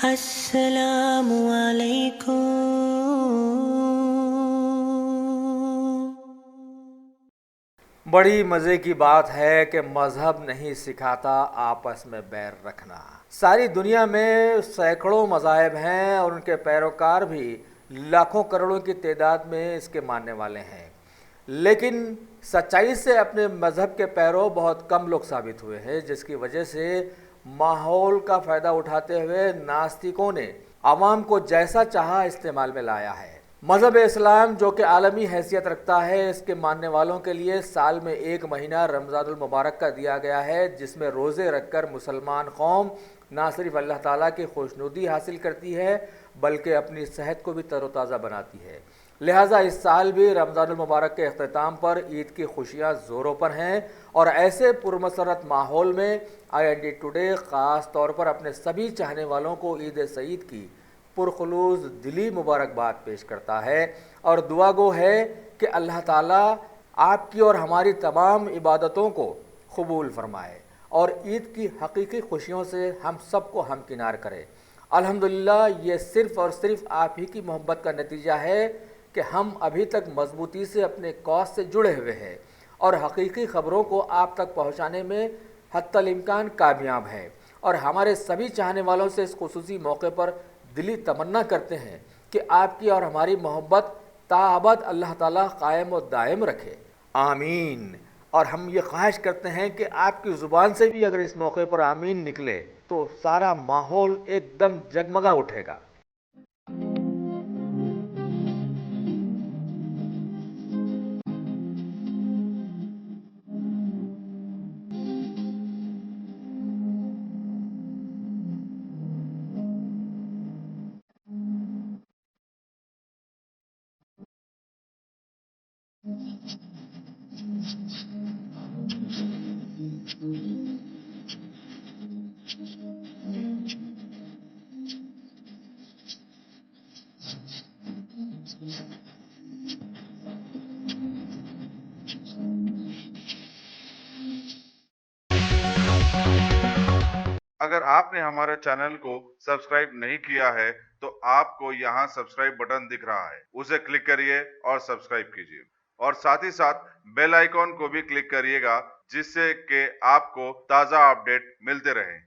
السلام علیکم۔ بڑی مزے کی بات ہے کہ مذہب نہیں سکھاتا آپس میں بیر رکھنا۔ ساری دنیا میں سینکڑوں مذاہب ہیں اور ان کے پیروکار بھی لاکھوں کروڑوں کی تعداد میں اس کے ماننے والے ہیں، لیکن سچائی سے اپنے مذہب کے پیرو بہت کم لوگ ثابت ہوئے ہیں، جس کی وجہ سے ماحول کا فائدہ اٹھاتے ہوئے ناستکوں نے عوام کو جیسا چاہا استعمال میں لایا ہے۔ مذہب اسلام جو کہ عالمی حیثیت رکھتا ہے، اس کے ماننے والوں کے لیے سال میں ایک مہینہ رمضان المبارک کا دیا گیا ہے، جس میں روزے رکھ کر مسلمان قوم نہ صرف اللہ تعالیٰ کی خوشنودی حاصل کرتی ہے بلکہ اپنی صحت کو بھی تر و تازہ بناتی ہے۔ لہٰذا اس سال بھی رمضان المبارک کے اختتام پر عید کی خوشیاں زوروں پر ہیں، اور ایسے پرمسرت ماحول میں IND ٹوڈے خاص طور پر اپنے سبھی چاہنے والوں کو عید سعید کی پرخلوص دلی مبارکباد پیش کرتا ہے، اور دعا گو ہے کہ اللہ تعالیٰ آپ کی اور ہماری تمام عبادتوں کو قبول فرمائے اور عید کی حقیقی خوشیوں سے ہم سب کو ہمکنار کرے۔ الحمدللہ یہ صرف اور صرف آپ ہی کی محبت کا نتیجہ ہے کہ ہم ابھی تک مضبوطی سے اپنے کاز سے جڑے ہوئے ہیں اور حقیقی خبروں کو آپ تک پہنچانے میں حتی الامکان کامیاب ہیں، اور ہمارے سبھی چاہنے والوں سے اس خصوصی موقع پر دلی تمنا کرتے ہیں کہ آپ کی اور ہماری محبت تا ابد اللہ تعالیٰ قائم و دائم رکھے، آمین۔ اور ہم یہ خواہش کرتے ہیں کہ آپ کی زبان سے بھی اگر اس موقع پر آمین نکلے تو سارا ماحول ایک دم جگمگا اٹھے گا۔ اگر آپ نے ہمارے چینل کو سبسکرائب نہیں کیا ہے تو آپ کو یہاں سبسکرائب بٹن دکھ رہا ہے، اسے کلک کریے اور سبسکرائب کیجیے، اور ساتھ ہی ساتھ بیل آئیکن کو بھی کلک کریے گا، جس سے کہ آپ کو تازہ اپڈیٹ ملتے رہیں۔